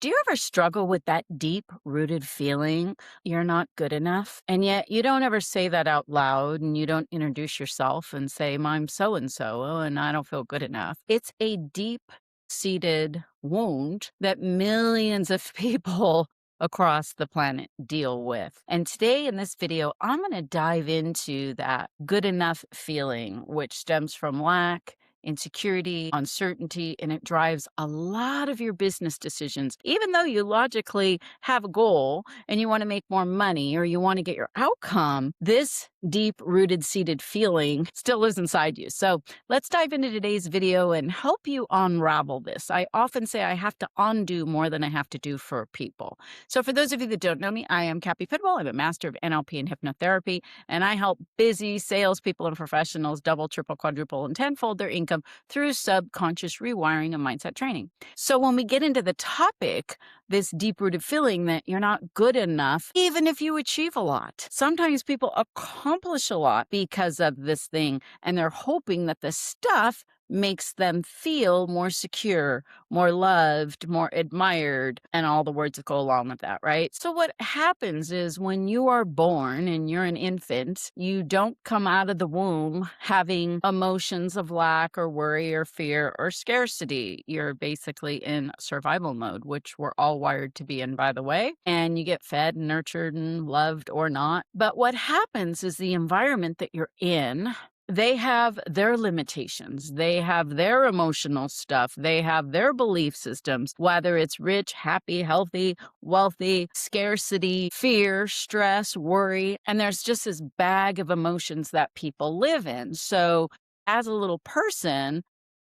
Do you ever struggle with that deep rooted feeling you're not good enough? And yet you don't ever say that out loud and you don't introduce yourself and say, I'm so and so, and I don't feel good enough. It's a deep seated wound that millions of people across the planet deal with. And today in this video, I'm going to dive into that good enough feeling, which stems from lack, insecurity, uncertainty, and it drives a lot of your business decisions. Even though you logically have a goal and you want to make more money or you want to get your outcome, this deep rooted seated feeling still lives inside you. So let's dive into today's video and help you unravel this. I often say I have to undo more than I have to do for people. So for those of you that don't know me, I am Cappi Pidwell. I'm a master of NLP and hypnotherapy, and I help busy salespeople and professionals double, triple, quadruple, and tenfold their income through subconscious rewiring and mindset training. So when we get into the topic, this deep-rooted feeling that you're not good enough, even if you achieve a lot. Sometimes people accomplish a lot because of this thing, and they're hoping that the stuff makes them feel more secure, more loved, more admired, and all the words that go along with that, right? So what happens is when you are born and you're an infant, you don't come out of the womb having emotions of lack or worry or fear or scarcity. You're basically in survival mode, which we're all wired to be in, by the way, and you get fed and nurtured and loved or not. But what happens is the environment that you're in, they have their limitations. They have their emotional stuff. They have their belief systems, whether it's rich, happy, healthy, wealthy, scarcity, fear, stress, worry. And there's just this bag of emotions that people live in. So as a little person,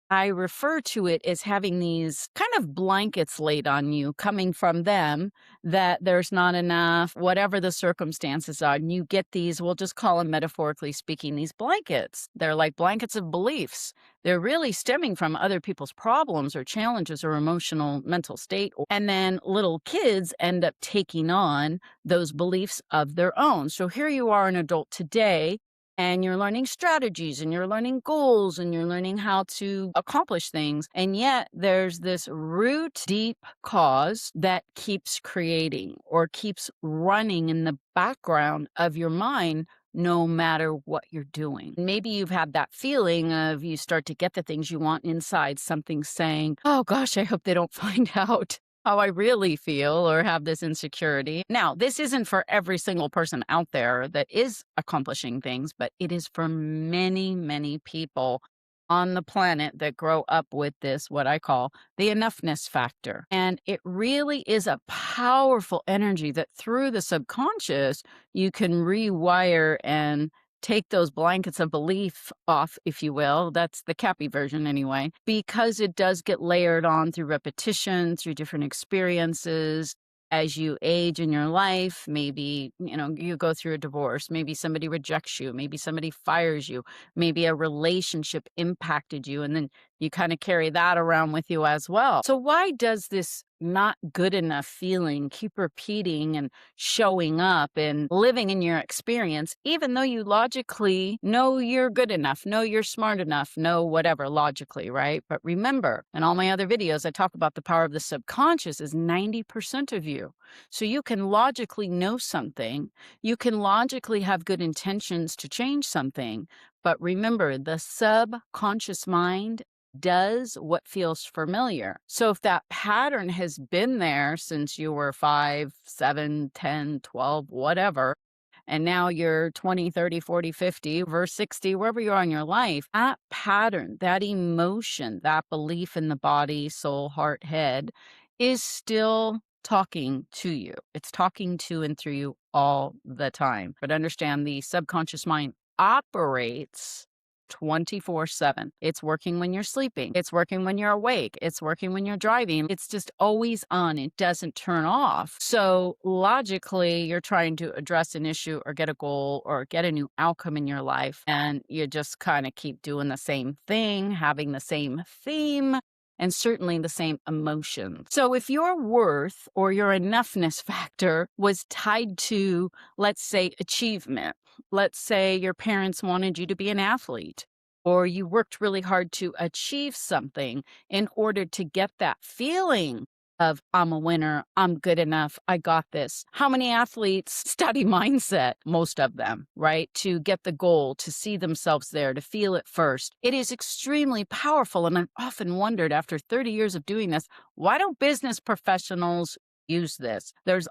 I refer to it as having these kind of blankets laid on you coming from them that there's not enough, whatever the circumstances are. And you get these, we'll just call them metaphorically speaking, these blankets. They're like blankets of beliefs. They're really stemming from other people's problems or challenges or emotional mental state. And then little kids end up taking on those beliefs of their own. So here you are, an adult today, and you're learning strategies and you're learning goals and you're learning how to accomplish things. And yet there's this root deep cause that keeps creating or keeps running in the background of your mind no matter what you're doing. Maybe you've had that feeling of you start to get the things you want inside, something saying, oh gosh, I hope they don't find out how I really feel or have this insecurity. Now, this isn't for every single person out there that is accomplishing things, but it is for many, many people on the planet that grow up with this, what I call the enoughness factor. And it really is a powerful energy that through the subconscious, you can rewire and take those blankets of belief off, if you will. That's the Cappi version anyway, because it does get layered on through repetition, through different experiences. As you age in your life, maybe, you go through a divorce, maybe somebody rejects you, maybe somebody fires you, maybe a relationship impacted you, and then you kind of carry that around with you as well. So why does this not good enough feeling keep repeating and showing up and living in your experience, even though you logically know you're good enough, know you're smart enough, know whatever logically, right? But remember, in all my other videos, I talk about the power of the subconscious is 90% of you. So you can logically know something, you can logically have good intentions to change something, but remember, the subconscious mind does what feels familiar. So if that pattern has been there since you were 5, 7, 10, 12, whatever, and now you're 20, 30, 40, 50, verse 60, wherever you are in your life, that pattern, that emotion, that belief in the body, soul, heart, head is still talking to you. It's talking to and through you all the time. But understand the subconscious mind operates 24/7. It's working when you're sleeping. It's working when you're awake. It's working when you're driving. It's just always on. It doesn't turn off. So logically, you're trying to address an issue or get a goal or get a new outcome in your life. And you just kind of keep doing the same thing, having the same theme, and certainly the same emotions. So if your worth or your enoughness factor was tied to, let's say, achievement, let's say your parents wanted you to be an athlete, or you worked really hard to achieve something in order to get that feeling of I'm a winner, I'm good enough, I got this. How many athletes study mindset? Most of them, right? To get the goal, to see themselves there, to feel it first. It is extremely powerful. And I've often wondered after 30 years of doing this, why don't business professionals use this? There's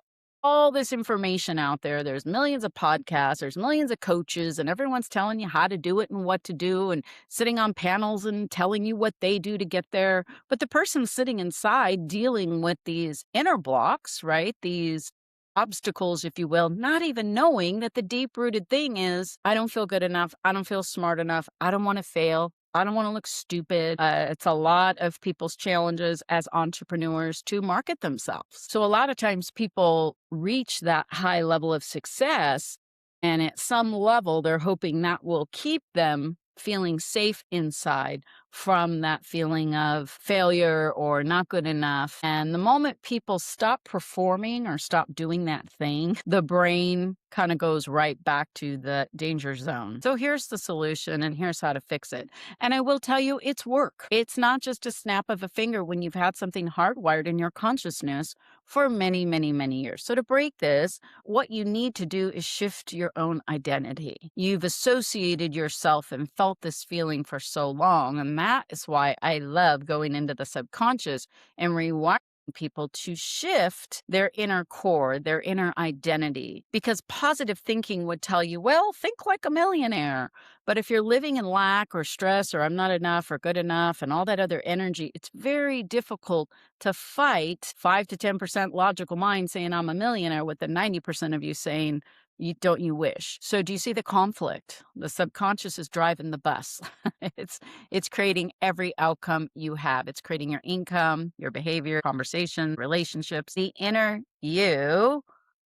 all this information out there. There's millions of podcasts, there's millions of coaches, and everyone's telling you how to do it and what to do, and sitting on panels and telling you what they do to get there. But the person sitting inside dealing with these inner blocks, right? These obstacles, if you will, not even knowing that the deep rooted thing is, I don't feel good enough. I don't feel smart enough. I don't want to fail. I don't want to look stupid. It's a lot of people's challenges as entrepreneurs to market themselves. So a lot of times people reach that high level of success, and at some level, they're hoping that will keep them feeling safe inside from that feeling of failure or not good enough. And the moment people stop performing or stop doing that thing, the brain kind of goes right back to the danger zone. So here's the solution, and here's how to fix it. And I will tell you, it's work. It's not just a snap of a finger when you've had something hardwired in your consciousness for many, many, many years. So to break this, what you need to do is shift your own identity. You've associated yourself and felt this feeling for so long. And that is why I love going into the subconscious and rewiring people to shift their inner core, their inner identity. Because positive thinking would tell you, well, think like a millionaire. But if you're living in lack or stress or I'm not enough or good enough and all that other energy, it's very difficult to fight 5 to 10% logical mind saying I'm a millionaire with the 90% of you saying, you wish. So do you see the conflict? The subconscious is driving the bus. It's creating every outcome you have. It's creating your income, your behavior, conversation, relationships. The inner you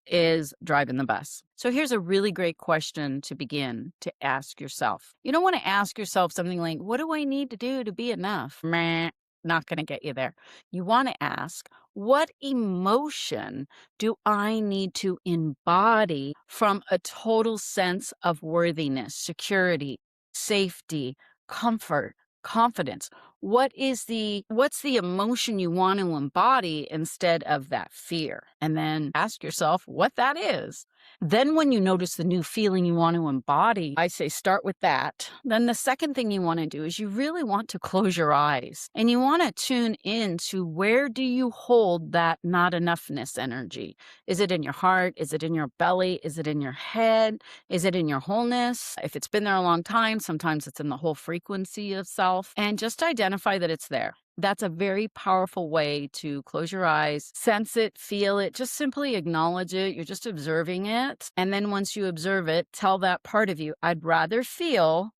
is driving the bus. So here's a really great question to begin to ask yourself. You don't want to ask yourself something like, what do I need to do to be enough? Meh, not going to get you there. You want to ask, what emotion do I need to embody from a total sense of worthiness, security, safety, comfort, confidence? What's the emotion you want to embody instead of that fear? And then ask yourself what that is. Then when you notice the new feeling you want to embody, I say start with that. Then the second thing you want to do is you really want to close your eyes and you want to tune in to where do you hold that not enoughness energy? Is it in your heart? Is it in your belly? Is it in your head? Is it in your wholeness? If it's been there a long time, sometimes it's in the whole frequency of self. And just identify that it's there. That's a very powerful way to close your eyes, sense it, feel it, just simply acknowledge it. You're just observing it. And then once you observe it, tell that part of you, I'd rather feel.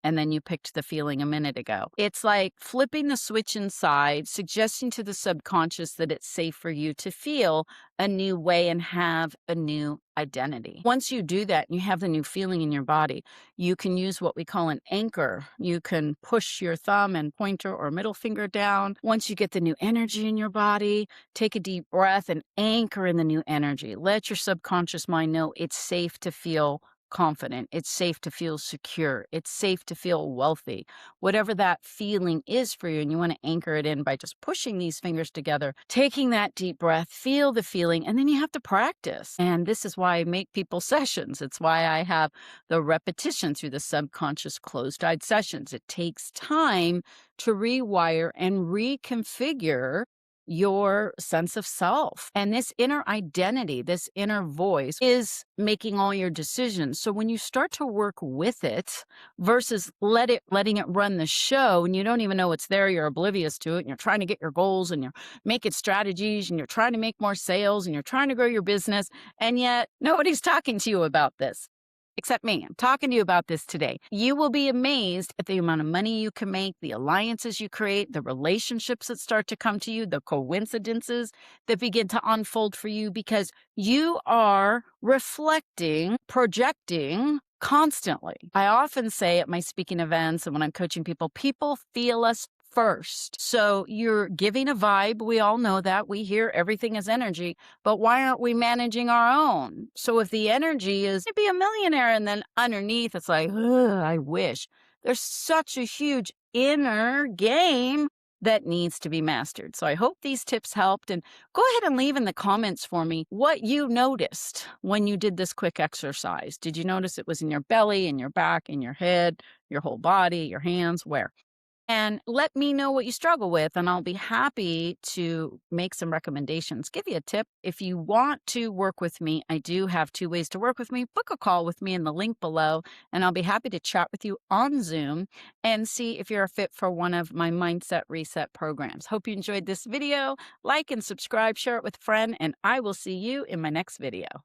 And then you picked the feeling a minute ago. It's like flipping the switch inside, suggesting to the subconscious that it's safe for you to feel a new way and have a new identity. Once you do that and you have the new feeling in your body, you can use what we call an anchor. You can push your thumb and pointer or middle finger down. Once you get the new energy in your body, take a deep breath and anchor in the new energy. Let your subconscious mind know it's safe to feel confident. It's safe to feel secure. It's safe to feel wealthy. Whatever that feeling is for you, and you want to anchor it in by just pushing these fingers together, taking that deep breath, feel the feeling, and then you have to practice. And this is why I make people sessions. It's why I have the repetition through the subconscious closed-eyed sessions. It takes time to rewire and reconfigure your sense of self. And this inner identity, this inner voice is making all your decisions. So when you start to work with it versus letting it run the show and you don't even know it's there, you're oblivious to it and you're trying to get your goals and you're making strategies and you're trying to make more sales and you're trying to grow your business, and yet nobody's talking to you about this. Except me. I'm talking to you about this today. You will be amazed at the amount of money you can make, the alliances you create, the relationships that start to come to you, the coincidences that begin to unfold for you because you are reflecting, projecting constantly. I often say at my speaking events and when I'm coaching people feel us first. So you're giving a vibe. We all know that. We hear everything is energy, but why aren't we managing our own? So if the energy is to be a millionaire and then underneath it's like, I wish. There's such a huge inner game that needs to be mastered. So I hope these tips helped. And go ahead and leave in the comments for me what you noticed when you did this quick exercise. Did you notice it was in your belly, in your back, in your head, your whole body, your hands, where? And let me know what you struggle with, and I'll be happy to make some recommendations, give you a tip. If you want to work with me, I do have 2 ways to work with me. Book a call with me in the link below, and I'll be happy to chat with you on Zoom and see if you're a fit for one of my Mindset Reset programs. Hope you enjoyed this video. Like and subscribe, share it with a friend, and I will see you in my next video.